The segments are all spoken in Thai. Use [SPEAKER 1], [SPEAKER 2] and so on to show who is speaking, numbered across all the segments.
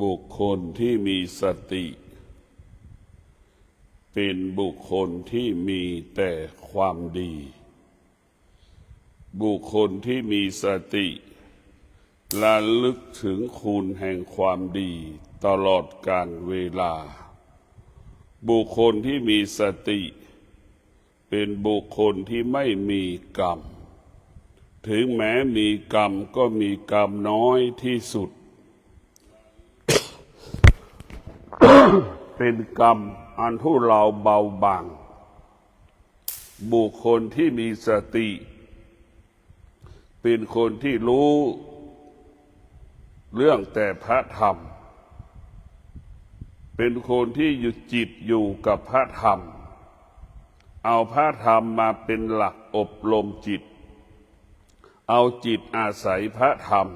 [SPEAKER 1] บุคคลที่มีสติเป็นบุคคลที่มีแต่ความดีบุคคลที่มีสติระลึกถึงคุณแห่งความดีตลอดกาลเวลาบุคคลที่มีสติเป็นบุคคลที่ไม่มีกรรมถึงแม้มีกรรมก็มีกรรมน้อยที่สุด เป็นกรรมอันทุเลาเบาบางบุคคลที่มีสติเป็นคนที่รู้เรื่องแต่พระธรรมเป็นคนที่อยู่จิตอยู่กับพระธรรมเอาพระธรรมมาเป็นหลักอบรมจิตเอาจิตอาศัยพระธรรม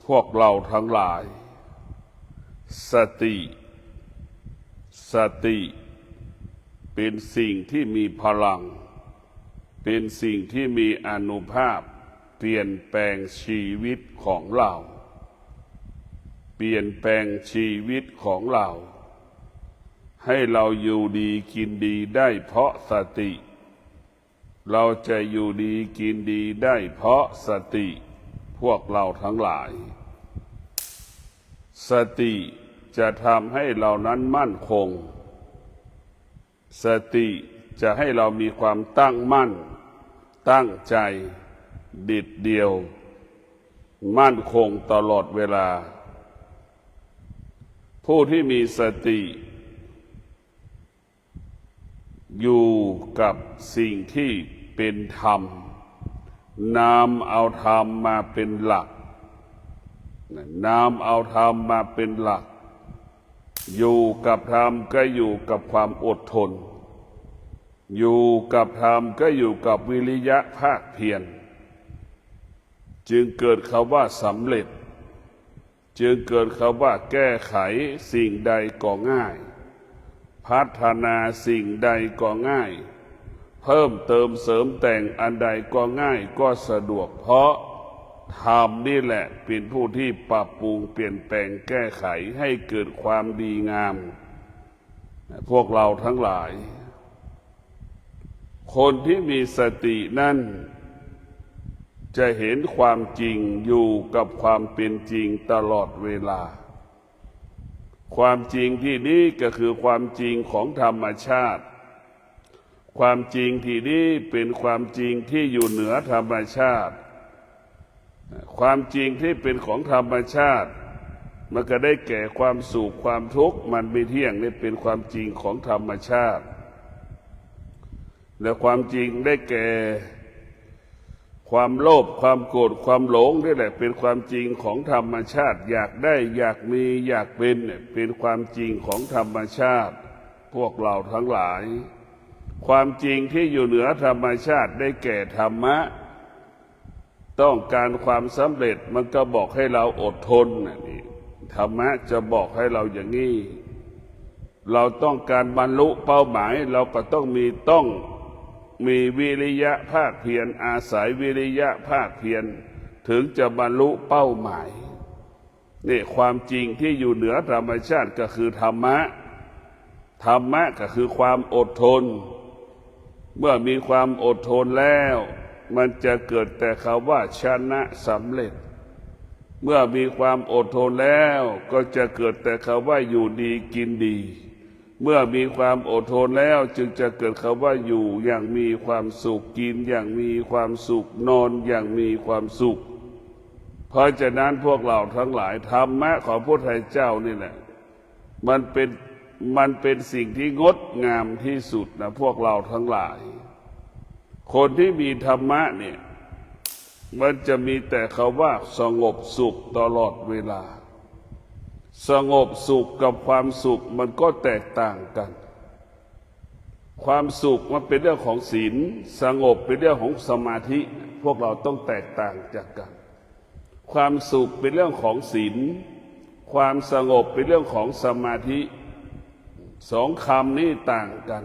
[SPEAKER 1] พวกเราทั้งหลายสติเป็นสิ่งที่มีพลังเป็นสิ่งที่มีอานุภาพเปลี่ยนแปลงชีวิตของเราเปลี่ยนแปลงชีวิตของเราให้เราอยู่ดีกินดีได้เพราะสติเราจะอยู่ดีกินดีได้เพราะสติพวกเราทั้งหลายสติจะทำให้เรานั้นมั่นคงสติจะให้เรามีความตั้งมั่นตั้งใจเด็ดเดี่ยวมั่นคงตลอดเวลาผู้ที่มีสติอยู่กับสิ่งที่เป็นธรรมนำเอาธรรมมาเป็นหลักนำเอาธรรมมาเป็นหลักอยู่กับธรรมก็อยู่กับความอดทนอยู่กับธรรมก็อยู่กับวิริยะภาคเพียรจึงเกิดคำว่าสำเร็จจึงเกิดคำว่าแก้ไขสิ่งใดก็ง่ายพัฒนาสิ่งใดก็ง่ายเพิ่มเติมเสริมแต่งอันใดก็ง่ายก็สะดวกเพราะธรรมนี่แหละเป็นผู้ที่ปรับปรุงเปลี่ยนแปลงแก้ไขให้เกิดความดีงามพวกเราทั้งหลายคนที่มีสตินั่นจะเห็นความจริงอยู่กับความเป็นจริงตลอดเวลาความจริงที่นี้ก็คือความจริงของธรรมชาติความจริงที่นี้เป็นความจริงที่อยู่เหนือธรรมชาติความจริงที่เป็นของธรรมชาติมันก็ได้แก่ความสุขความทุกข์มันไม่เที่ยงนี่เป็นความจริงของธรรมชาติและความจริงได้แก่ความโลภความโกรธความหลงนี่แหละเป็นความจริงของธรรมชาติอยากได้อยากมีอยากเป็นเป็นความจริงของธรรมชาติพวกเราทั้งหลายความจริงที่อยู่เหนือธรรมชาติได้แก่ธรรมะต้องการความสำเร็จมันก็บอกให้เราอดทนนี่ธรรมะจะบอกให้เราอย่างนี้เราต้องการบรรลุเป้าหมายเราก็ต้องมีวิริยะภาคเพียรอาศัยวิริยะภาคเพียรถึงจะบรรลุเป้าหมายนี่ความจริงที่อยู่เหนือธรรมชาติก็คือธรรมะก็คือความอดทนเมื่อมีความอดทนแล้วมันจะเกิดแต่คำว่าชนะสำเร็จเมื่อมีความอดทนแล้วก็จะเกิดแต่คำว่าอยู่ดีกินดีเมื่อมีความอดทนแล้วจึงจะเกิดคำว่าอยู่อย่างมีความสุขกินอย่างมีความสุขนอนอย่างมีความสุขเพราะฉะนั้นพวกเราทั้งหลายธรรมะของพระพุทธเจ้านี่แหละมันเป็นสิ่งที่งดงามที่สุดนะพวกเราทั้งหลายคนที่มีธรรมะเนี่ยมันจะมีแต่คำว่าสงบสุขตลอดเวลาสงบสุขกับความสุขมันก็แตกต่างกันความสุขมันเป็นเรื่องของศีลสงบเป็นเรื่องของสมาธิพวกเราต้องแตกต่างจากกันความสุขเป็นเรื่องของศีลความสงบเป็นเรื่องของสมาธิสองคำนี้ต่างกัน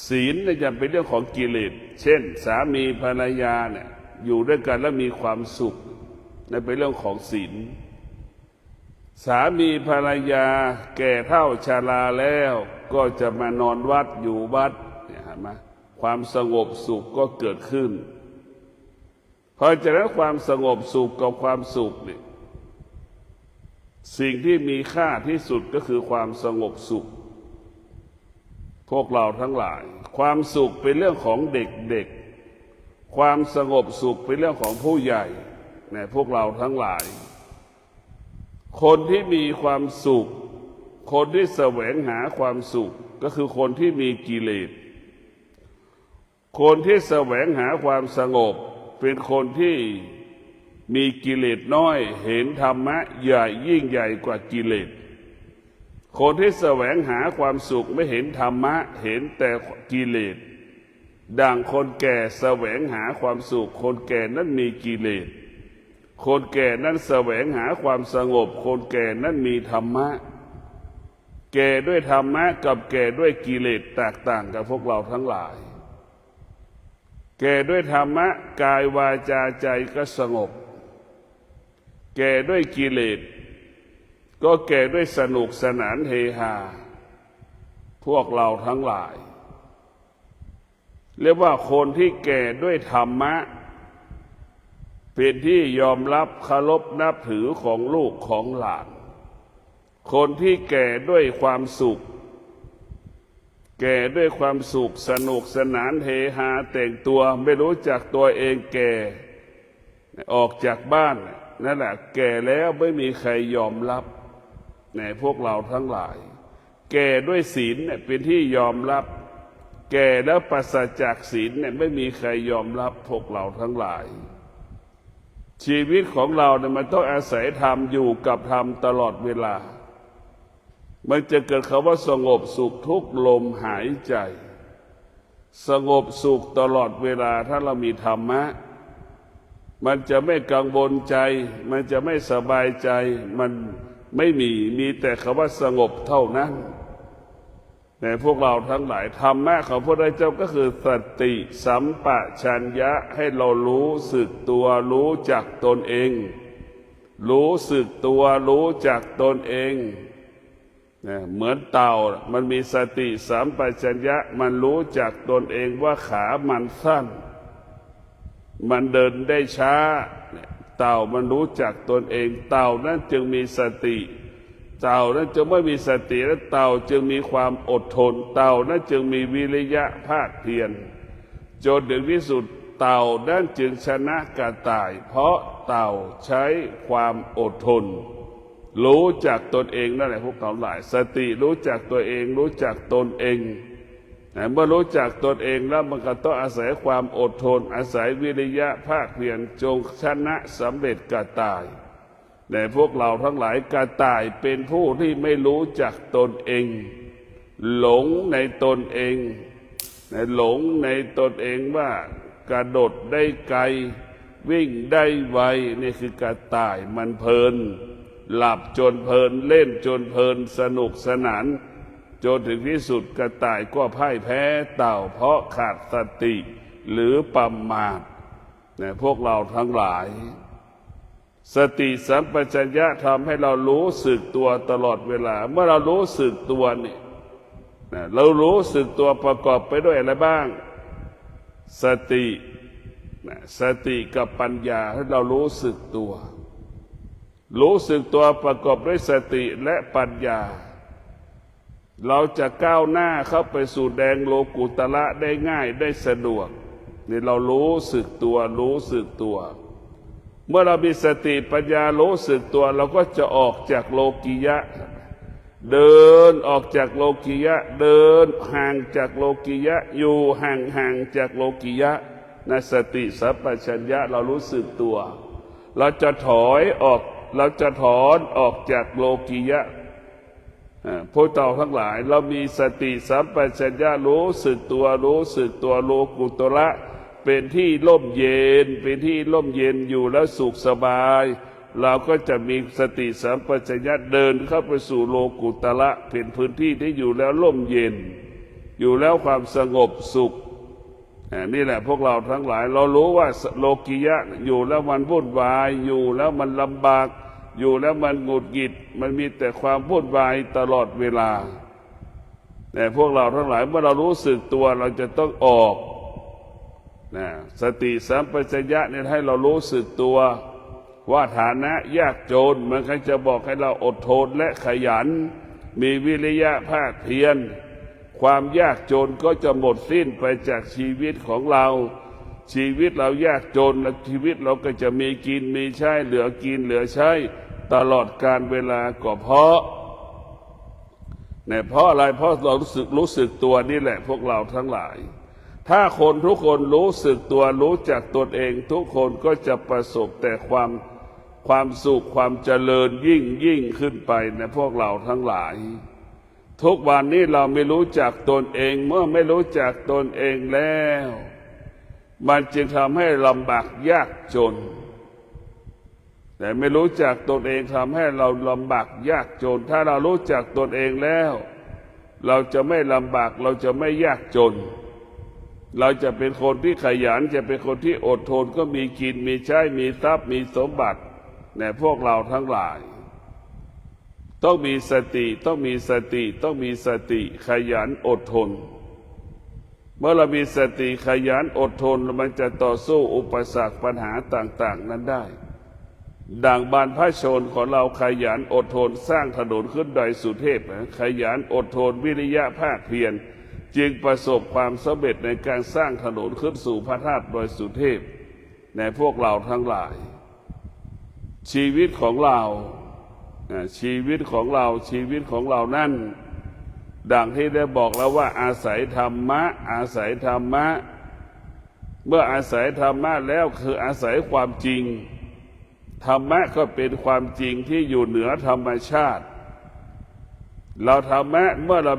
[SPEAKER 1] ศีลเนี่ยจะเป็นเรื่องของกิเลสเช่นสามีภรรยาเนี่ยอยู่ด้วยกันแล้วมีความสุขนั่นเป็นเรื่องของศีล สามีภรรยาแก่เฒ่าชราแล้วก็จะมานอนวัดอยู่วัดเนี่ยเห็นไหมความสงบสุขก็เกิดขึ้นเพราะฉะนั้นความสงบสุขกับความสุขเนี่ยสิ่งที่มีค่าที่สุดก็คือความสงบสุขพวกเราทั้งหลายความสุขเป็นเรื่องของเด็กๆความสงบสุขเป็นเรื่องของผู้ใหญ่เนี่ยพวกเราทั้งหลายคนที่มีความสุขคนที่แสวงหาความสุขก็คือคนที่มีกิเลสคนที่แสวงหาความสงบเป็นคนที่มีกิเลสน้อยเห็นธรรมะใหญ่ยิ่งใหญ่กว่ากิเลสคนที่แสวงหาความสุขไม่เห็นธรรมะเห็นแต่กิเลสดังคนแก่แสวงหาความสุขคนแก่นั้นมีกิเลสคนแก่นั้นแสวงหาความสงบคนแก่นั้นมีธรรมะแก่ด้วยธรรมะกับแก่ด้วยกิเลสแตกต่างกับพวกเราทั้งหลายแก่ด้วยธรรมะกายวาจาใจก็สงบแก่ด้วยกิเลสก็แก่ด้วยสนุกสนานเฮฮาพวกเราทั้งหลายเรียกว่าคนที่แก่ด้วยธรรมะเป็นที่ยอมรับเคารพนับถือของลูกของหลานคนที่แก่ด้วยความสุขแก่ด้วยความสุขสนุกสนานเฮฮาแต่งตัวไม่รู้จักตัวเองแก่ออกจากบ้านนั่นแหละแก่แล้วไม่มีใครยอมรับในพวกเราทั้งหลายแก่ด้วยศีลเนี่ยเป็นที่ยอมรับแก่แล้วปราศจากศีลเนี่ยไม่มีใครยอมรับพวกเราทั้งหลายชีวิตของเราเนี่ยมันต้องอาศัยธรรมอยู่กับธรรมตลอดเวลามันจะเกิดคำว่าสงบสุขทุกลมหายใจสงบสุขตลอดเวลาถ้าเรามีธรรมะมันจะไม่กังวลใจมันจะไม่สบายใจมันไม่มีแต่คำว่าสงบเท่านั้นแต่พวกเราทั้งหลายธรรมะของพระพุทธเจ้าก็คือสติสัมปชัญญะให้เรารู้สึกตัวรู้จักตนเองรู้สึกตัวรู้จักตนเองเหมือนเต่ามันมีสติสัมปชัญญะมันรู้จักตนเองว่าขามันสั้นมันเดินได้ช้าเต่ามันรู้จักตนเองเต่านั้นจึงมีสติเต่านั้นจึงไม่มีสติและเต่าจึงมีความอดทนเต่านั้นจึงมีวิริยะภาคเพียรจนถึงที่สุดเต่านั้นจึงชนะกระต่ายเพราะเต่าใช้ความอดทนรู้จักตนเองนั่นแหละพวกเราหลายสติรู้จักตัวเองรู้จักตนเองเมื่อรู้จักตนเองแล้วมันก็ต้องอาศัยความอดทนอาศัยวิริยะภาคเพียรจงชนะสำเร็จกระต่ายแต่พวกเราทั้งหลายกระต่ายเป็นผู้ที่ไม่รู้จักตนเองหลงในตนเองหลงในตนเองว่ากระโดดได้ไกลวิ่งได้ไวนี่คือกระต่ายมันเพลินหลับจนเพลินเล่นจนเพลินสนุกสนานจนถึงที่สุดกระต่ายก็พ่ายแพ้เต่าเพราะขาดสติหรือประมาทพวกเราทั้งหลายสติสัมปชัญญะทำให้เรารู้สึกตัวตลอดเวลาเมื่อเรารู้สึกตัวนี่เรารู้สึกตัวประกอบไปด้วยอะไรบ้างสติกับปัญญาให้เรารู้สึกตัวรู้สึกตัวประกอบด้วยสติและปัญญาเราจะก้าวหน้าเข้าไปสู่แดนโลกุตระได้ง่ายได้สะดวกนี่เรารู้สึกตัวรู้สึกตัวเมื่อเรามีสติปัญญารู้สึกตัวเราก็จะออกจากโลกิยะเดินออกจากโลกิยะเดินห่างจากโลกิยะอยู่ห่างจากโลกิยะในสติสัมปชัญญะเรารู้สึกตัวเราจะถอยออกเราจะถอนออกจากโลกิยะพวกเราทั้งหลายเรามีสติสัมปชัญญะรู้สึกตัวรู้สึกตัวโลกุตระเป็นที่ร่มเย็นเป็นที่ร่มเย็นอยู่แล้วสุขสบายเราก็จะมีสติสัมปชัญญะเดินเข้าไปสู่โลกุตระเป็นพื้นที่ที่อยู่แล้วร่มเย็นอยู่แล้วความสงบสุขนี่แหละพวกเราทั้งหลายเรารู้ว่าโลกิยะอยู่แล้วมันวุ่นวายอยู่แล้วมันลำบาก อยู่แล้วมันหงุดหงิดมันมีแต่ความวุ่นวายตลอดเวลาแต่พวกเราทั้งหลายเมื่อเรารู้สึกตัวเราจะต้องออกนะสติสัมปชัญญะเนี่ยให้เรารู้สึกตัวว่าฐานะยากจนมันก็จะบอกให้เราอดทนและขยันมีวิริยะภาคเพียรความยากจนก็จะหมดสิ้นไปจากชีวิตของเราชีวิตเรายากจนและชีวิตเราก็จะมีกินมีใช้เหลือกินเหลือใช้ตลอดกาลเวลาก็เพราะอะไรเพราะเรารู้สึกตัวนี่แหละพวกเราทั้งหลายถ้าคนทุกคนรู้สึกตัวรู้จักตนเองทุกคนก็จะประสบแต่ความสุขความเจริญยิ่งขึ้นไปนะพวกเราทั้งหลายทุกวันนี้เราไม่รู้จักตนเองเมื่อไม่รู้จักตนเองแล้วมันจึงทำให้ลำบากยากจนแต่ไม่รู้จักตนเองทำให้เราลำบากยากจนถ้าเรารู้จักตนเองแล้วเราจะไม่ลำบากเราจะไม่ยากจนเราจะเป็นคนที่ขยันจะเป็นคนที่อดทนก็มีกินมีใช้มีทรัพย์มีสมบัติแต่พวกเราทั้งหลายต้องมีสติต้องมีสติต้องมีสติขยันอดทนเมื่อเรามีสติขยันอดทนมันจะต่อสู้อุปสรรคปัญหาต่างๆนั้นได้ดังบรรพชนของเราขยันอดทนสร้างถนนขึ้นดอยสุเทพขยันอดทนวิริยะภาคเพียรจึงประสบความสำเร็จในการสร้างถนนขึ้นสู่พระธาตุดอยสุเทพในพวกเราทั้งหลายชีวิตของเราชีวิตของเรานั่นดังที่ได้บอกแล้วว่าอาศัยธรรมะอาศัยธรรมะเมื่ออาศัยธรรมะแล้วคืออาศัยความจริงธรรมะก็เป็นความจริงที่อยู่เหนือธรรมชาติเราธรรมะเมื่อเร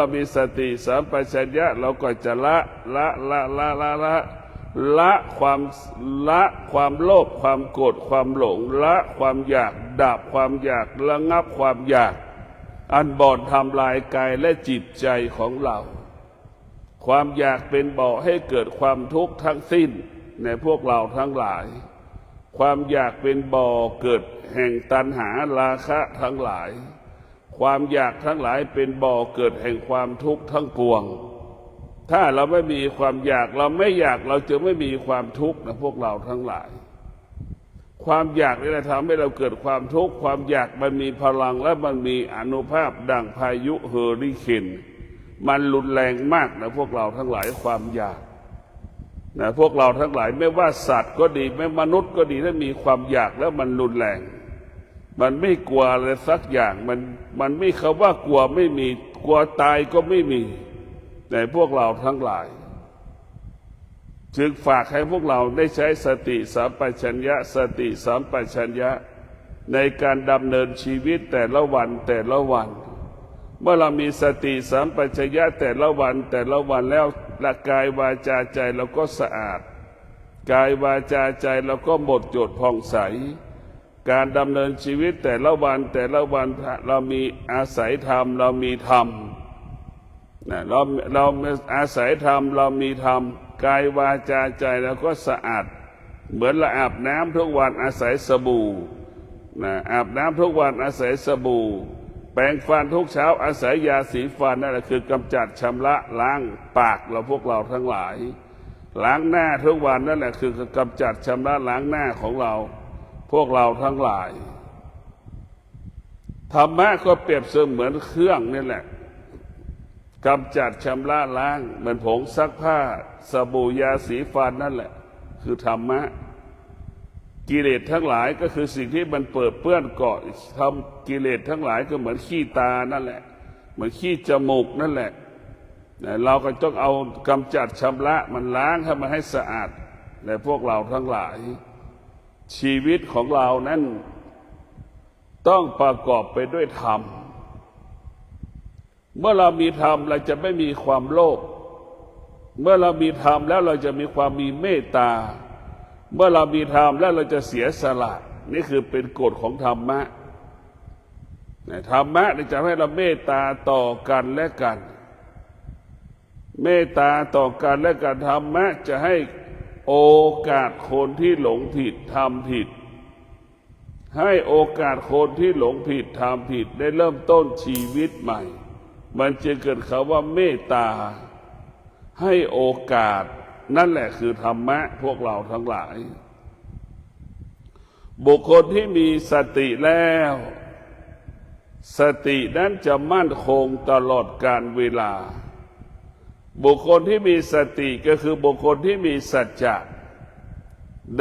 [SPEAKER 1] ามีสติสัมปชัญญะเราก็จะละความโลภความโกรธความหลงละความอยากดับความอยากระงับความอยากอันบ่อนทำลายกายและจิตใจของเราความอยากเป็นบ่อให้เกิดความทุกข์ทั้งสิ้นในพวกเราทั้งหลายความอยากเป็นบ่อเกิดแห่งตัณหาราคะทั้งหลายความอยากทั้งหลายเป็นบ่อเกิดแห่งความทุกข์ทั้งปวงถ้าเราไม่มีความอยากเราไม่อยากเราจะไม่มีความทุกข์นะพวกเราทั้งหลายความอยากนี่แหละทำให้เราเกิดความทุกข์ความอยากมันมีพลังและมันมีอานุภาพดั่งพายุเฮอริเคนมันรุนแรงมากนะพวกเราทั้งหลายความอยากนะพวกเราทั้งหลายไม่ว่าสัตว์ก็ดีไม่มนุษย์ก็ดีถ้ามีความอยากแล้วมันรุนแรงมันไม่กลัวอะไรสักอย่างมันไม่คำว่ากลัวไม่มีกลัวตายก็ไม่มีในพวกเราทั้งหลายจึงฝากให้พวกเราได้ใช้สติสัมปชัญญะสติสัมปชัญญะในการดำเนินชีวิตแต่ละวันเมื่อเรามีสติสัมปชัญญะแต่ละวันแล้วละกายวาจาใจเราก็สะอาดกายวาจาใจเราก็หมดจดผ่องใสการดำเนินชีวิตแต่ละวันเรามีอาศัยธรรมเรามีธรรมเราอาศัยธรรมเรามีธรรมกายวาจาใจเราก็สะอาดเหมือนเราอาบน้ำทุกวันอาศัยสบู่อาบน้ำทุกวันอาศัยสบู่แปรงฟันทุกเช้าอาศัยยาสีฟันนั่นแหละคือกำจัดชำระล้างปากเราพวกเราทั้งหลายล้างหน้าทุกวันนั่นแหละคือกำจัดชำระล้างหน้าของเราพวกเราทั้งหลายธรรมะก็เปรียบเสมือนเครื่องนี่แหละกำจัดชำระล้างเหมือนผงซักผ้าสบู่ยาสีฟันนั่นแหละคือธรรมะกิเลสทั้งหลายก็คือสิ่งที่มันเปิดเปื้อนเกาะทำกิเลสทั้งหลายก็เหมือนขี้ตานั่นแหละเหมือนขี้จมูกนั่นแหละเราก็ต้องเอากำจัดชำระมันล้างให้มันให้สะอาดในพวกเราทั้งหลายชีวิตของเรานั้นต้องประกอบไปด้วยธรรมเมื่อเรามีธรรมเราจะไม่มีความโลภเมื่อเรามีธรรมแล้วเราจะมีความมีเมตตาเมื่อเรามีธรรมแล้วเราจะเสียสละนี่คือเป็นกฎของธรรมะธรรมะจะให้เราเมตตาต่อกันและกันเมตตาต่อกันและกันธรรมะจะให้โอกาสคนที่หลงผิดทำผิด ให้โอกาสคนที่หลงผิดทำผิดได้เริ่มต้นชีวิตใหม่มันจะเกิดคำว่าเมตตาให้โอกาสนั่นแหละคือธรรมะพวกเราทั้งหลายบุคคลที่มีสติแล้วสตินั้นจะมั่นคงตลอดกาลเวลาบุคคลที่มีสติก็คือบุคคลที่มีสัจจะ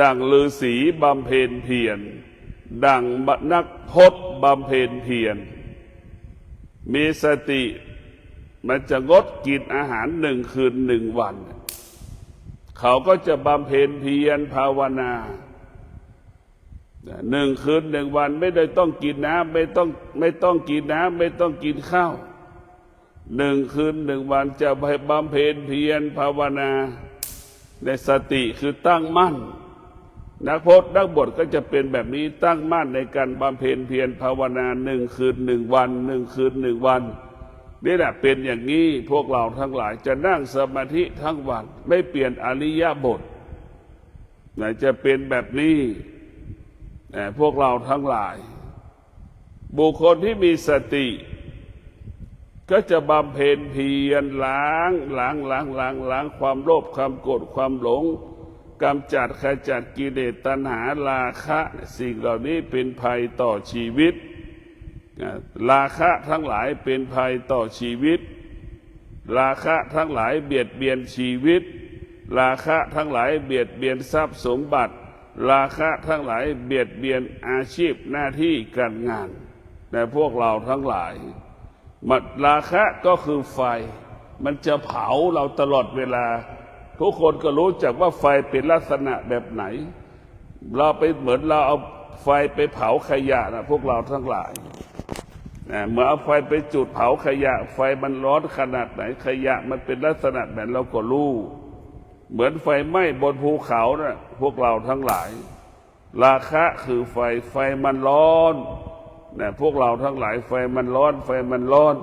[SPEAKER 1] ดั่งฤาษีบำเพ็ญเพียรดั่งนักพจน์บำเพ็ญเพียรมีสติมันจะงดกินอาหาร1 คืน 1 วันเขาก็จะบำเพ็ญเพียรภาวนา1 คืน 1 วันไม่ได้ต้องกินน้ำไม่ต้องกินน้ำไม่ต้องกินข้าว1 คืน 1 วันจะบำเพ็ญเพียรภาวนาในสติคือตั้งมั่นนักพจน์นักบวชก็จะเป็นแบบนี้ตั้งมั่นในการบำเพ็ญเพียรภาวนา1 คืน 1 วัน1 คืน 1 วันนี่แหละเป็นอย่างนี้พวกเราทั้งหลายจะนั่งสมาธิทั้งวันไม่เปลี่ยนอริยบทจะเป็นแบบนี้พวกเราทั้งหลายบุคคลที่มีสติก็จะบำเพ็ญเพียรล้างความโลภความโกรธความหลงกำจัดขจัดกิเลสตัณหาราคะสิ่งเหล่านี้เป็นภัยต่อชีวิตราคะทั้งหลายเป็นภัยต่อชีวิตราคะทั้งหลายเบียดเบียนชีวิตราคะทั้งหลายเบียดเบียนทรัพย์สมบัติราคะทั้งหลายเบียดเบียนอาชีพหน้าที่การงานแต่พวกเราทั้งหลายราคะก็คือไฟมันจะเผาเราตลอดเวลาทุกคนก็รู้จักว่าไฟเป็นลักษณะแบบไหนเราไปเหมือนเราเอาไฟไปเผาขยะนะพวกเราทั้งหลายเมื่อเอาไฟไปจุดเผาขยะไฟมันร้อนขนาดไหนขยะมันเป็นลักษณะแบบเราก็รู้เหมือนไฟไหม้บนภูเขานะพวกเราทั้งหลายราคะคือไฟมันร้อนพวกเราทั้งหลายไฟมันร้อน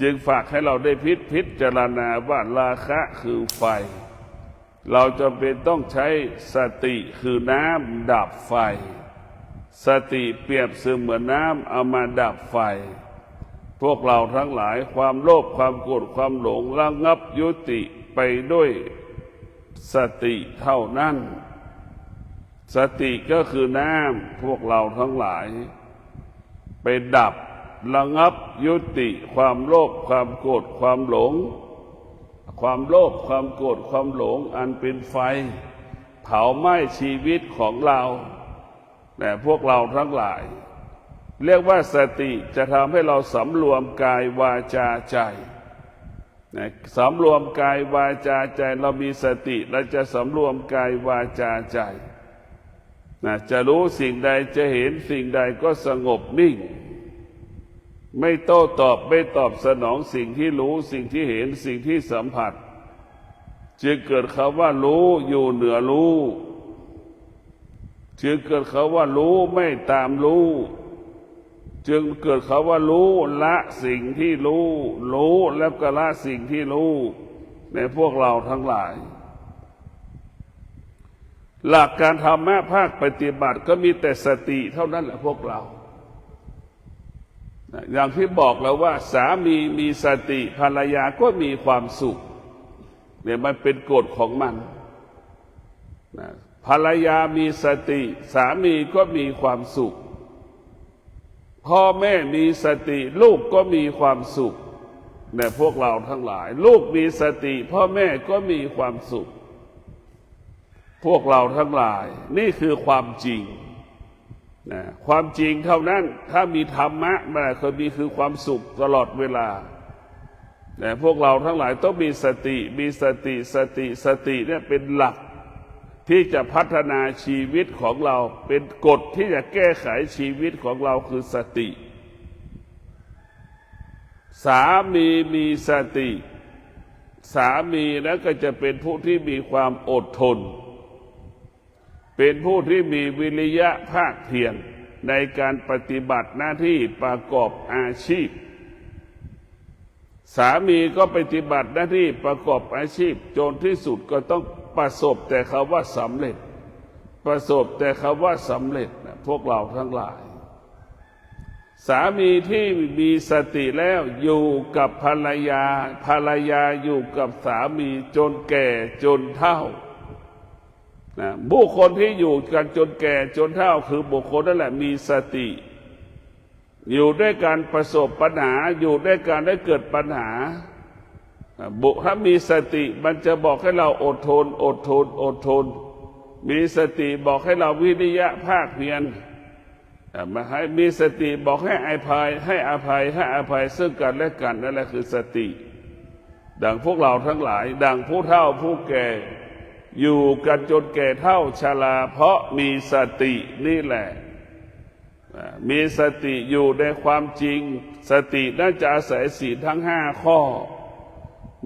[SPEAKER 1] จึงฝากให้เราได้พิจารณาว่าราคะคือไฟเราจำเป็นต้องใช้สติคือน้ำดับไฟสติเปรียบเสมือนน้ำเอามาดับไฟพวกเราทั้งหลายความโลภความโกรธความหลงระงับยุติไปด้วยสติเท่านั้นสติก็คือน้ำพวกเราทั้งหลายไปดับระงับยุติความโลภความโกรธความหลงความโลภความโกรธความหลงอันเป็นไฟเผาไหม้ชีวิตของเราแต่พวกเราทั้งหลายเรียกว่าสติจะทำให้เราสำรวมกายวาจาใจสำรวมกายวาจาใจเรามีสติเราจะสำรวมกายวาจาใจจะรู้สิ่งใดจะเห็นสิ่งใดก็สงบนิ่งไม่โต้ตอบไม่ตอบสนองสิ่งที่รู้สิ่งที่เห็นสิ่งที่สัมผัสจึงเกิดคำว่ารู้อยู่เหนือรู้จึงเกิดคำว่ารู้ไม่ตามรู้จึงเกิดคำว่ารู้ละสิ่งที่รู้แล้วก็ละสิ่งที่รู้ในพวกเราทั้งหลายหลักการธรรมะภาคปฏิบัติก็มีแต่สติเท่านั้นแหละพวกเราอย่างที่บอกแล้วว่าสามีมีสติภรรยาก็มีความสุขเนี่ยมันเป็นกฎของมันภรรยามีสติสามีก็มีความสุขพ่อแม่มีสติลูกก็มีความสุขเนี่ยพวกเราทั้งหลายลูกมีสติพ่อแม่ก็มีความสุขพวกเราทั้งหลายนี่คือความจริงความจริงเท่านั้นถ้ามีธรรมะมันคือความสุขตลอดเวลาแต่พวกเราทั้งหลายต้องมีสติเนี่ยเป็นหลักที่จะพัฒนาชีวิตของเราเป็นกฎที่จะแก้ไขชีวิตของเราคือสติสามีมีสติสามีนั้นก็จะเป็นผู้ที่มีความอดทนเป็นผู้ที่มีวิริยะภาคเพียรในการปฏิบัติหน้าที่ประกอบอาชีพสามีก็ปฏิบัติหน้าที่ประกอบอาชีพจนที่สุดก็ต้องประสบแต่คำว่าสำเร็จประสบแต่คำว่าสำเร็จ พวกเราทั้งหลายสามีที่มีสติแล้วอยู่กับภรรยาภรรยาอยู่กับสามีจนแก่จนเฒ่านะบุคคลที่อยู่กันจนแก่จนเฒ่าคือบุคคลนั่นแหละมีสติอยู่ด้วยการประสบปัญหาอยู่ด้วยการได้เกิดปัญหาถ้ามีสติมันจะบอกให้เราอดทนอดทนอดทนมีสติบอกให้เราวิริยะภาคเพียรมาให้มีสติบอกให้อภัยให้อภัยซึ่งกันและกันนั่นแหละคือสติดังพวกเราทั้งหลายดังผู้เฒ่าผู้แก่อยู่กันจนแก่เฒ่าชราเพราะมีสตินี่แหละมีสติอยู่ในความจริงสติน่าจะอาศัยศีลทั้ง5 ข้อ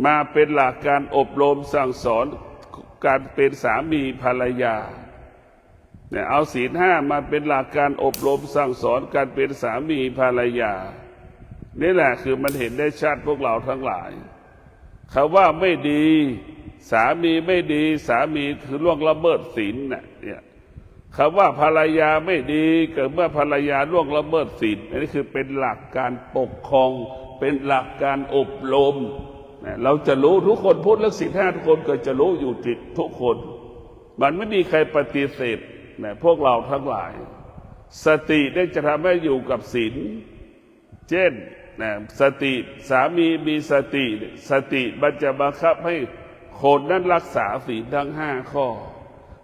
[SPEAKER 1] มาเป็นหลักการอบรมสั่งสอนการเป็นสามีภรรยาเนี่ยเอาศีล5มาเป็นหลักการอบรมสั่งสอนการเป็นสามีภรรยานี่แหละคือมันเห็นได้ชัดพวกเราทั้งหลายเขาว่าไม่ดีสามีไม่ดีสามีคือล่วงละเมิดศีลเนี่ยคำว่าภรรยาไม่ดีเกิดเมื่อภรรยาล่วงละเมิดศีลอันนี้คือเป็นหลักการปกครองเป็นหลักการอบรมเราจะรู้ทุกคนพูดเรื่องศีล5ทุกคนก็จะรู้อยู่จิตทุกคนมันไม่มีใครปฏิเสธพวกเราทั้งหลายสติได้จะทำให้อยู่กับศีลเช่นสติสามีมีสติมันจะบังคับให้คนนั้นรักษาศีลทั้ง5 ข้อ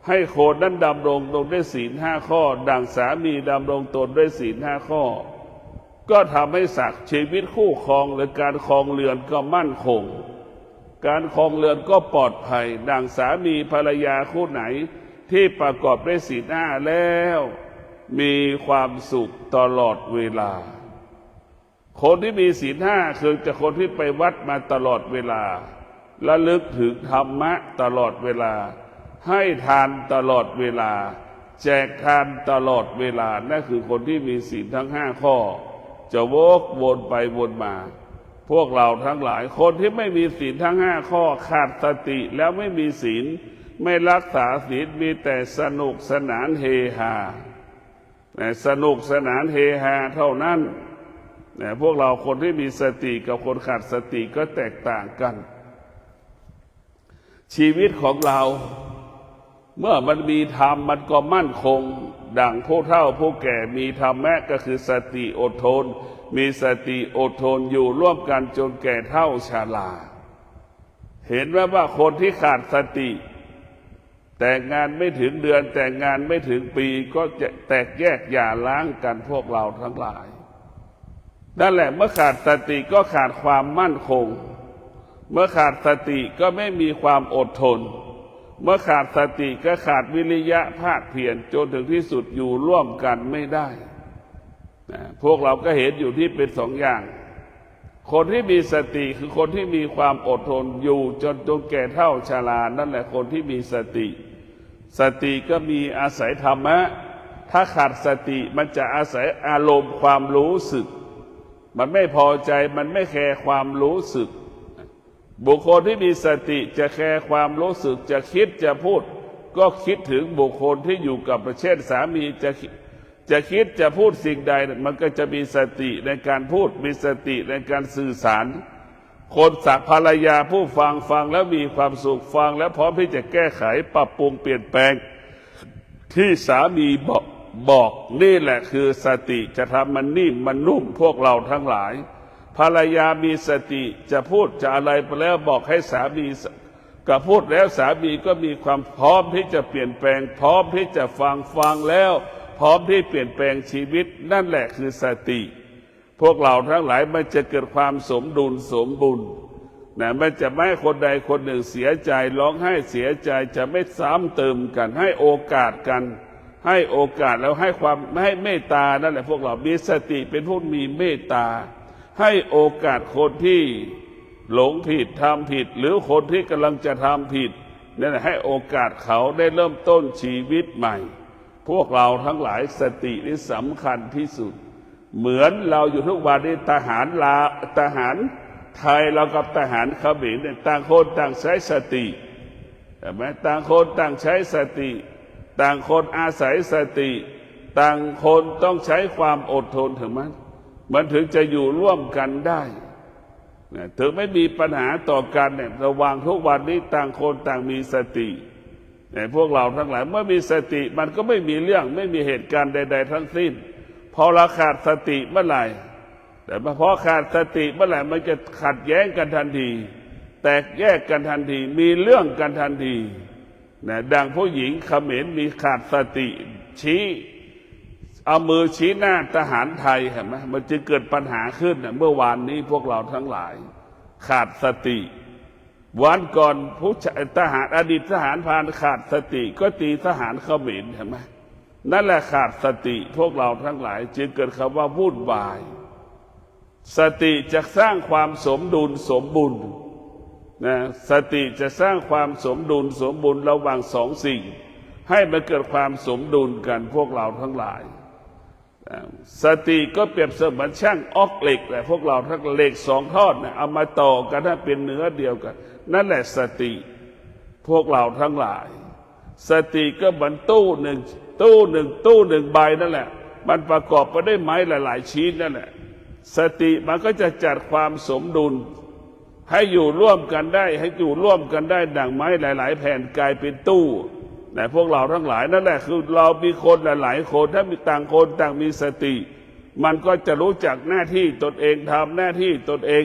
[SPEAKER 1] ให้คนนั้นดำรงตนด้วยศีล5 ข้อดังสามีดำรงตนด้วยศีล5 ข้อก็ทำให้ศักดิ์ชีวิตคู่ครองหรือการครองเรือนก็มั่นคงการครองเรือนก็ปลอดภัยดังสามีภรรยาคู่ไหนที่ประกอบด้วยศีล5แล้วมีความสุขตลอดเวลาคนที่มีศีล5คือจะคนที่ไปวัดมาตลอดเวลาระลึกถึงธรรมะตลอดเวลาให้ทานตลอดเวลาแจกทานตลอดเวลานั่นคือคนที่มีศีลทั้ง5 ข้อจะวกวนไปวนมาพวกเราทั้งหลายคนที่ไม่มีศีลทั้ง5 ข้อขาดสติแล้วไม่มีศีลไม่รักษาศีลมีแต่สนุกสนานเฮฮาสนุกสนานเฮฮาเท่านั้นพวกเราคนที่มีสติกับคนขาดสติก็แตกต่างกันชีวิตของเราเมื่อมันมีธรรมมันก็มั่นคงดังผู้เฒ่าผู้แก่มีธรรมะก็คือสติอดทนมีสติอดทนอยู่ร่วมกันจนแก่เฒ่าชราเห็นว่าคนที่ขาดสติแต่งงานไม่ถึงเดือนแต่งงานไม่ถึงปีก็จะแตกแยกหย่าร้างกันพวกเราทั้งหลายนั่นแหละเมื่อขาดสติก็ขาดความมั่นคงเมื่อขาดสติก็ไม่มีความอดทนเมื่อขาดสติก็ขาดวิริยะภาคเพียรจนถึงที่สุดอยู่ร่วมกันไม่ได้พวกเราก็เห็นอยู่ที่เป็น2 อย่างคนที่มีสติคือคนที่มีความอดทนอยู่จนแก่เฒ่าชรานั่นแหละคนที่มีสติสติก็มีอาศัยธรรมะถ้าขาดสติมันจะอาศัยอารมณ์ความรู้สึกมันไม่พอใจมันไม่แคร์ความรู้สึกบุคคลที่มีสติจะแคร์ความรู้สึกจะคิดจะพูดก็คิดถึงบุคคลที่อยู่กับเช่นสามีจะคิดจะพูดสิ่งใดมันก็จะมีสติในการพูดมีสติในการสื่อสารคนสักภรรยาผู้ฟังแล้วมีความสุขฟังแล้วพร้อมที่จะแก้ไขปรับปรุงเปลี่ยนแปลงที่สามีบอกนี่แหละคือสติจะทำมันนิ่มมันนุ่มพวกเราทั้งหลายภรรยามีสติจะพูดจะอะไรไปแล้วบอกให้สามีก็พูดแล้วสามีก็มีความพร้อมที่จะเปลี่ยนแปลงพร้อมที่จะฟังแล้วพร้อมที่เปลี่ยนแปลงชีวิตนั่นแหละคือสติพวกเราทั้งหลายมันจะเกิดความสมดุลสมบูรณ์มันจะไม่ให้คนใดคนหนึ่งเสียใจร้องไห้เสียใจจะไม่ซ้ำเติมกันให้โอกาสกันให้โอกาสแล้วให้เมตตานั่นแหละพวกเรามีสติเป็นผู้มีเมตตาให้โอกาสคนที่หลงผิดทำผิดหรือคนที่กำลังจะทำผิดนั่นแหละให้โอกาสเขาได้เริ่มต้นชีวิตใหม่พวกเราทั้งหลายสตินี่สำคัญที่สุดเหมือนเราอยู่ทุกวันนี้ทหารไทยเรากับทหารเขมรเนี่ยต่างคนต่างใช้สติใช่ไหมต่างคนต่างใช้สติต่างคนอาศัยสติ ต่างคนต้องใช้ความอดทนถึงมันถึงจะอยู่ร่วมกันได้ถึงไม่มีปัญหาต่อกันเนี่ยระหว่างทุกวันนี้ต่างคนต่างมีสติพวกเราทั้งหลายเมื่อมีสติมันก็ไม่มีเรื่องไม่มีเหตุการณ์ใดๆทั้งสิ้นพอเราขาดสติเมื่อไหร่แต่พอขาดสติเมื่อไหร่มันจะขัดแย้งกันทันทีแตกแยกกันทันทีมีเรื่องกันทันทีดังผู้หญิงเขมรมีขาดสติชี้เอามือชี้หน้าทหารไทยเห็นไหมมันจึงเกิดปัญหาขึ้นเมื่อวานนี้พวกเราทั้งหลายขาดสติวันก่อนผู้ทหารอดีตทหารพรานขาดสติก็ตีทหารเขมรเห็นไหมนั่นแหละขาดสติพวกเราทั้งหลายจึงเกิดคำว่าวุ่นวายสติจะสร้างความสมดุลสมบูรณ์สติจะสร้างความสมดุลสมบูรณ์ระหว่างสองสิ่งให้มันเกิดความสมดุลกันพวกเราทั้งหลายสติก็เปรียบเสมือนช่างออกเหล็กแหละพวกเราทั้งเหล็กสองทอดเอามาต่อกันให้เป็นเนื้อเดียวกันนั่นแหละสติพวกเราทั้งหลายสติก็เหมือนตู้หนึ่งใบนั่นแหละมันประกอบไปด้วยไม้หลายๆชิ้นนั่นแหละสติมันก็จะจัดความสมดุลให้อยู่ร่วมกันได้ให้อยู่ร่วมกันได้ดั่งไม้หลายๆแผ่นกลายเป็นตู้แต่พวกเราทั้งหลายนั่นแหละคือเรามีคนหลายๆคนถ้ามีต่างคนต่างมีสติมันก็จะรู้จักหน้าที่ตนเองทำหน้าที่ตนเอง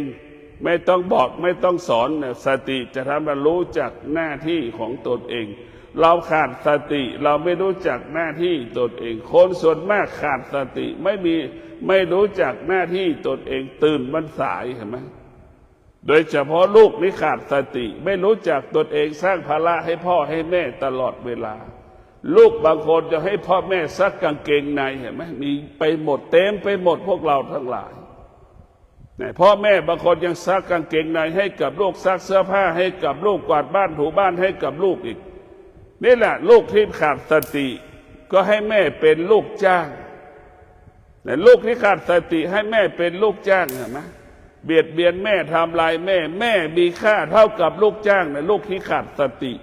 [SPEAKER 1] ไม่ต้องบอกไม่ต้องสอนสติจะทำให้รู้จักหน้าที่ของตนเองเราขาดสติเราไม่รู้จักหน้าที่ตนเองคนส่วนมากขาดสติไม่รู้จักหน้าที่ตนเองตื่นมันสายเห็นไหมโดยเฉพาะลูกนี่ขาดสติไม่รู้จักตนเองสร้างภาระให้พ่อให้แม่ตลอดเวลาลูกบางคนจะให้พ่อแม่ซักกางเกงในเห็นไหมมีไปหมดเต็มไปหมดพวกเราทั้งหลายพ่อแม่บางคนยังซักกางเกงในให้กับลูกซักเสื้อผ้าให้กับลูกกวาดบ้านถูบ้านให้กับลูกอีกนี่แหละลูกที่ขาดสติก็ให้แม่เป็นลูกจ้างแต่ลูกที่ขาดสติให้แม่เป็นลูกจ้างเห็นไหมเบียดเบียนแม่ทำลายแม่มีค่าเท่ากับลูกจ้างลูกที่ขาดสติ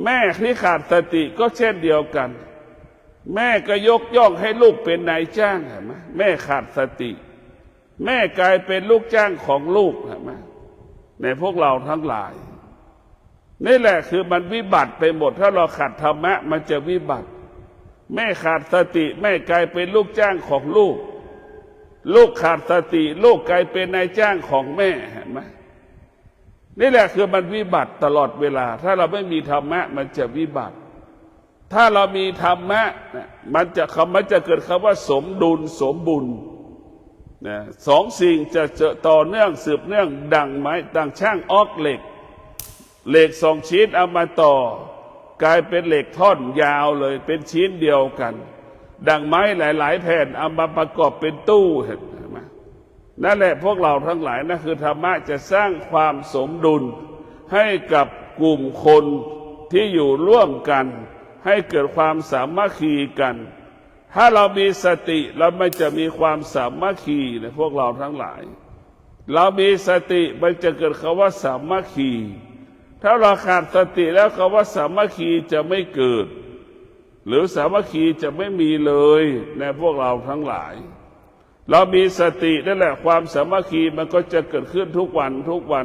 [SPEAKER 1] แม่ที่ขาดสติก็เช่นเดียวกันแม่ก็ยกย่องให้ลูกเป็นนายจ้างเห็นไหมแม่ขาดสติแม่กลายเป็นลูกจ้างของลูกเห็นไหมในพวกเราทั้งหลายนี่แหละคือมันวิบัติไปหมดถ้าเราขาดธรรมะมันจะวิบัติแม่ขาดสติแม่กลายเป็นลูกจ้างของลูกลูกขาดสติลูกกลายเป็นนายจ้างของแม่เห็นไหมนี่แหละคือมันวิบัติตลอดเวลาถ้าเราไม่มีธรรมะมันจะวิบัติถ้าเรามีธรรมะมันจะเกิดคำว่าสมดุลสมบูรณ์สองสิ่งจะต่อเนื่องสืบเนื่องดังไม้ดังช่างออกเหล็กสองชิ้นเอามาต่อกลายเป็นเหล็กท่อนยาวเลยเป็นชิ้นเดียวกันดังไม้หลายๆแผ่นเอามาประกอบเป็นตู้เห็นไหมนั่นแหละพวกเราทั้งหลายนั่นคือธรรมะจะสร้างความสมดุลให้กับกลุ่มคนที่อยู่ร่วมกันให้เกิดความสามัคคีกันถ้าเรามีสติเราไม่จะมีความสามัคคีนะพวกเราทั้งหลายเรามีสติมันจะเกิดคำว่าสามัคคีถ้าเราขาดสติแล้วคำว่าสามัคคีจะไม่เกิดหรือสามัคคีจะไม่มีเลยในพวกเราทั้งหลายเรามีสตินั่นแหละความสามัคคีมันก็จะเกิดขึ้นทุกวันควา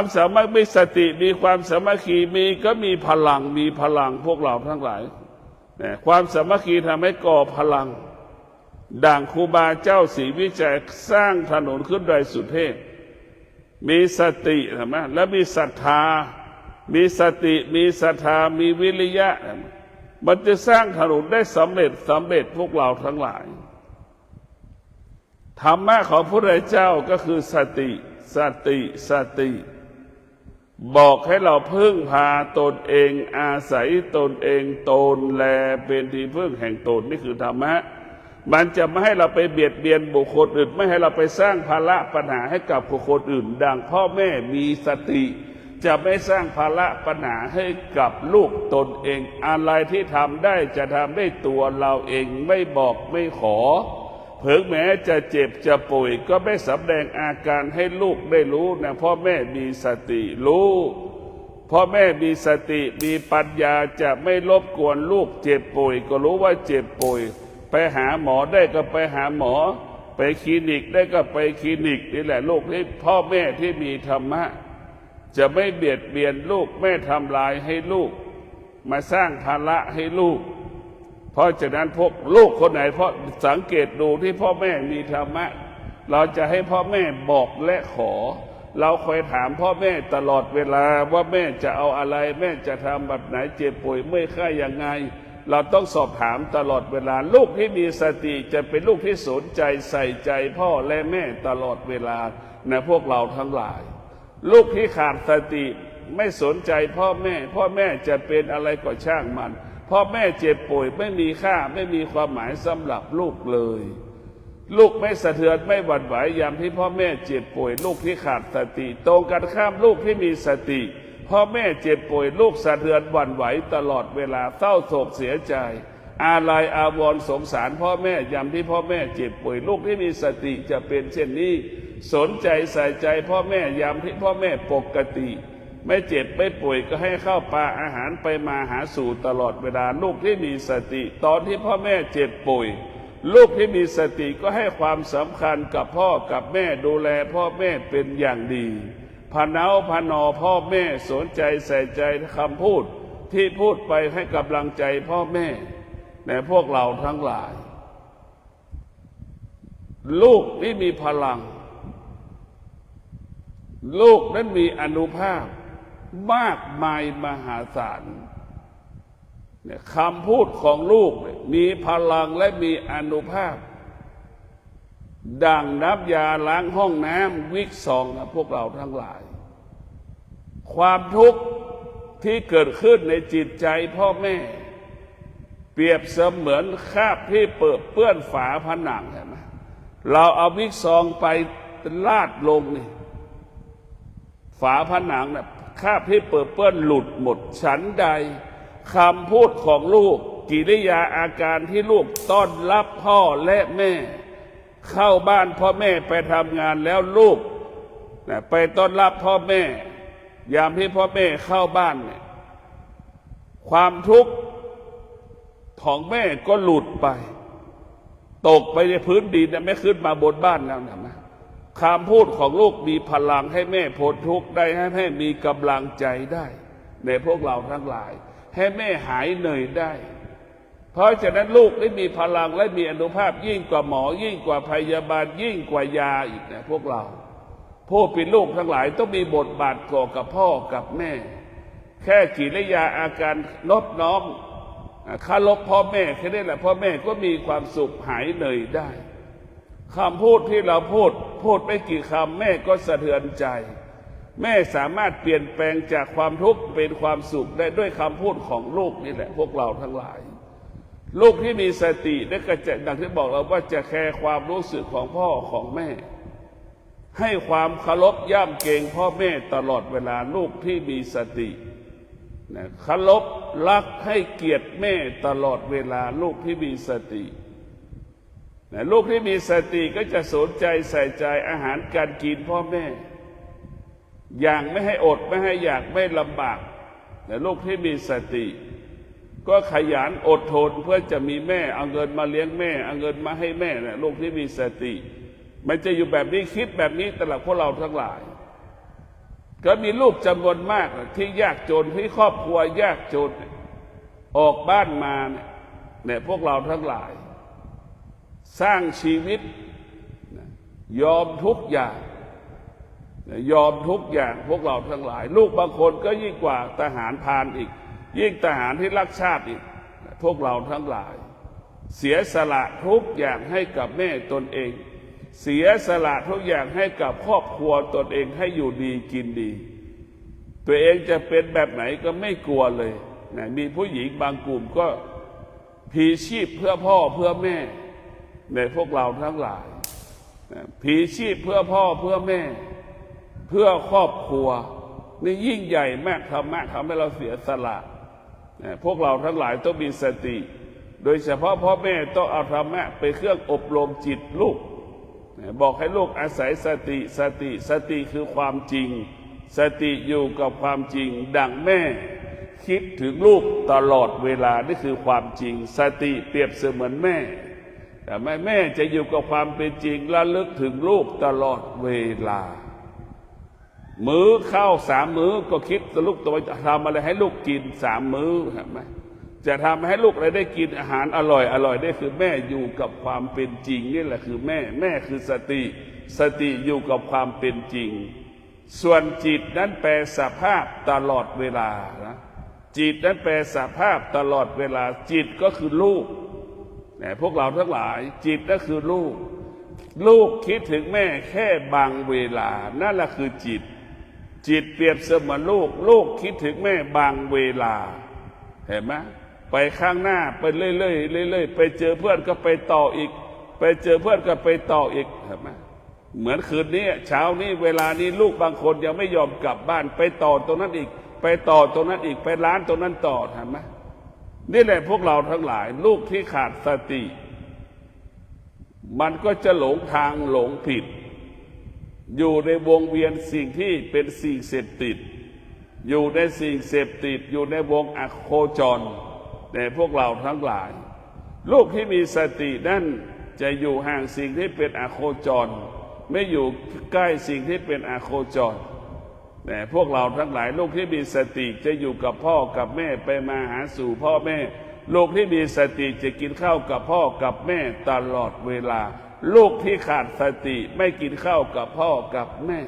[SPEAKER 1] มสามัคคีมีสติมีความสามัคคีมีก็มีพลังพวกเราทั้งหลายความสามัคคีทำให้ก่อพลังดังครูบาเจ้าศรีวิจัยสร้างถนนขึ้นโดยสุเทพมีสติใช่ไหมและมีศรัทธามีสติมีศรัทธามีวิริยะมันจะสร้างถนนได้สำเร็จพวกเราทั้งหลายธรรมะของพระพุทธเจ้าก็คือสติบอกให้เราพึ่งพาตนเองอาศัยตนเองตนแลเป็นที่พึ่งแห่งตนนี่คือธรรมะมันจะไม่ให้เราไปเบียดเบียนบุคคลอื่นไม่ให้เราไปสร้างภาระปัญหาให้กับบุคคลอื่นดังพ่อแม่มีสติจะไม่สร้างภาระปัญหาให้กับลูกตนเองอะไรที่ทำได้จะทำได้ตัวเราเองไม่บอกไม่ขอเพิ่งแม้จะเจ็บจะป่วยก็ไม่สำแดงอาการให้ลูกได้รู้นะพ่อแม่มีสติรู้พ พ่อแม่มีสติมีปัญญาจะไม่รบกวนลูกเจ็บป่วยก็รู้ว่าเจ็บป่วยไปหาหมอได้ก็ไปหาหมอไปคลินิกได้ก็ไปคลินิกนี่แหละลูกที่พ่อแม่ที่มีธรรมะจะไม่เบียดเบียนลูกไม่ทำลายให้ลูกมาสร้างภาระให้ลูกเพราะฉะนั้นพวกลูกคนไหนเพราะสังเกตดูที่พ่อแม่มีธรรมะเราจะให้พ่อแม่บอกและขอเราคอยถามพ่อแม่ตลอดเวลาว่าแม่จะเอาอะไรแม่จะทำแบบไหนเจ็บป่วยเมื่อยไข้ยังไงเราต้องสอบถามตลอดเวลาลูกที่มีสติจะเป็นลูกที่สนใจใส่ใจพ่อและแม่ตลอดเวลาในพวกเราทั้งหลายลูกที่ขาดสติไม่สนใจพ่อแม่จะเป็นอะไรก็ช่างมันพ่อแม่เจ็บป่วยไม่มีค่าไม่มีความหมายสำหรับลูกเลยลูกไม่สะเทือนไม่หวั่นไหวยามที่พ่อแม่เจ็บป่วยลูกที่ขาดสติตรงกันข้ามลูกที่มีสติพ่อแม่เจ็บป่วยลูกสะเทือนหวั่นไหวตลอดเวลาเศร้าโศกเสียใจอาลัยอาวรณ์สงสารพ่อแม่ยามที่พ่อแม่เจ็บป่วยลูกที่มีสติจะเป็นเช่นนี้สนใจใส่ใจพ่อแม่ยามที่พ่อแม่ปกติไม่เจ็บไม่ป่วยก็ให้ข้าวปลาอาหารไปมาหาสู่ตลอดเวลาลูกที่มีสติตอนที่พ่อแม่เจ็บป่วยลูกที่มีสติก็ให้ความสำคัญกับพ่อกับแม่ดูแลพ่อแม่เป็นอย่างดีพะเนาพะนอพ่อแม่สนใจใส่ใจคำพูดที่พูดไปให้กำลังใจพ่อแม่ในพวกเราทั้งหลายลูกที่มีพลังลูกนั้นมีอานุภาพมากมายมหาศาลคำพูดของลูกมีพลังและมีอานุภาพดังน้ำยาล้างห้องน้ำวิกซองนะพวกเราทั้งหลายความทุกข์ที่เกิดขึ้นในจิตใจพ่อแม่เปรียบเสมือนคราบที่เปื้อนฝาผนังเห็นไหมเราเอาวิกซองไปลาดลงนี่ฝาผนังนะคราบที่เปื้อนหลุดหมดฉันใดคำพูดของลูกกิริยาอาการที่ลูกต้อนรับพ่อและแม่เข้าบ้านพ่อแม่ไปทำงานแล้วลูกไปต้อนรับพ่อแม่ยามที่พ่อแม่เข้าบ้านเนี่ยความทุกข์ของแม่ก็หลุดไปตกไปในพื้นดินไม่ขึ้นมาบนบ้านแล้วนะคำพูดของลูกมีพลังให้แม่พ้นทุกข์ได้ให้แม่มีกำลังใจได้ในพวกเราทั้งหลายให้แม่หายเหนื่อยได้เพราะฉะนั้นลูกได้มีพลังและมีอานุภาพยิ่งกว่าหมอยิ่งกว่าพยาบาลยิ่งกว่ายาอีกนะพวกเราผู้เป็นลูกทั้งหลายต้องมีบทบาทก่อกับพ่อกับแม่แค่กิริยาอาการนอบน้อมเคารพพ่อแม่แค่นี้แหละพ่อแม่ก็มีความสุขหายเหนื่อยได้คำพูดที่เราพูดไม่กี่คำแม่ก็สะเทือนใจแม่สามารถเปลี่ยนแปลงจากความทุกข์เป็นความสุขได้ด้วยคำพูดของลูกนี่แหละพวกเราทั้งหลายลูกที่มีสติได้กระจายดังที่บอกเราว่าจะแคร์ความรู้สึกของพ่อของแม่ให้ความเคารพย่ำเกรงพ่อแม่ตลอดเวลาลูกที่มีสติเคารพรักให้เกียรติแม่ตลอดเวลาลูกที่มีสติลูกที่มีสติก็จะสนใจใส่ใจอาหารการกินพ่อแม่อย่างไม่ให้อดไม่ให้อยากไม่ลำบากแต่ลูกที่มีสติก็ขยันอดทนเพื่อจะมีแม่เอาเงินมาเลี้ยงแม่เอาเงินมาให้แม่นะลูกที่มีสติมันจะอยู่แบบนี้คิดแบบนี้ตลอดพวกเราทั้งหลายก็มีลูกจำนวนมากที่ยากจนที่ครอบครัวยากจนออกบ้านมาเนี่ยพวกเราทั้งหลายสร้างชีวิตยอมทุกอย่างยอมทุกอย่างพวกเราทั้งหลายลูกบางคนก็ยิ่งกว่าทหารพรานอีกยิ่งทหารที่รักชาติอีกพวกเราทั้งหลายเสียสละทุกอย่างให้กับแม่ตนเองเสียสละทุกอย่างให้กับครอบครัวตนเองให้อยู่ดีกินดีตัวเองจะเป็นแบบไหนก็ไม่กลัวเลยนะมีผู้หญิงบางกลุ่มก็พลีชีพเพื่อพ่อเพื่อแม่ในพวกเราทั้งหลายพลีชีพเพื่อพ่อเพื่อแม่เพื่อครอบครัวนี่ยิ่งใหญ่มากธรรมะทำให้เราเสียสละพวกเราทั้งหลายต้องมีสติโดยเฉพาะพ่อแม่ต้องเอาธรรมะไปเครื่องอบรมจิตลูกบอกให้ลูกอาศัยสติคือความจริง สติอยู่กับความจริงดังแม่คิดถึงลูกตลอดเวลานี่คือความจริงสติเปรียบเสมือนแม่แต่แม่จะอยู่กับความเป็นจริงระลึกถึงลูกตลอดเวลามื้อข้าว3 มื้อก็คิดลูกตัวจะทำอะไรให้ลูกกิน3 มื้อเห็นไหมจะทำให้ลูกอะไรได้กินอาหารอร่อยได้คือแม่อยู่กับความเป็นจริงนี่แหละคือแม่คือสติอยู่กับความเป็นจริงส่วนจิตนั้นแปลสภาพตลอดเวลานะจิตนั้นแปลสภาพตลอดเวลาจิตก็คือลูกพวกเราทั้งหลายจิตก็คือลูกคิดถึงแม่แค่บางเวลานั่นแหละคือจิตเปรียบเสมือนลูกคิดถึงแม่บางเวลาเห็นไหมไปข้างหน้าไปเรื่อยไปเจอเพื่อนก็ไปต่ออีกไปเจอเพื่อนก็ไปต่ออีกเห็นไหมเหมือนคืนนี้เช้านี้เวลานี้ลูกบางคนยังไม่ยอมกลับบ้านไปต่อตรงนั้นอีกไปต่อตรงนั้นอีกไปร้านตรงนั้นต่อเห็นไหมนี่แหละพวกเราทั้งหลายลูกที่ขาดสติมันก็จะหลงทางหลงผิดอยู่ในวงเวียนสิ่งที่เป็นสิ่งเสพติดอยู่ในสิ่งเสพติดอยู่ในวงอโคจรแต่พวกเราทั้งหลายลูกที่มีสตินั่นจะอยู่ห่างสิ่งที่เป็นอโคจรไม่อยู่ใกล้สิ่งที่เป็นอโคจรแต่พวกเราทั้งหลายลูกที่มีสติจะอยู่กับพ่อกับแม่ไปมาหาสู่พ่อแม่ลูกที่มีสติจะกินข้าวกับพ่อกับแม่ตลอดเวลาลูกที่ขาดสติไม่กินข้าวกับพ่อกับแม่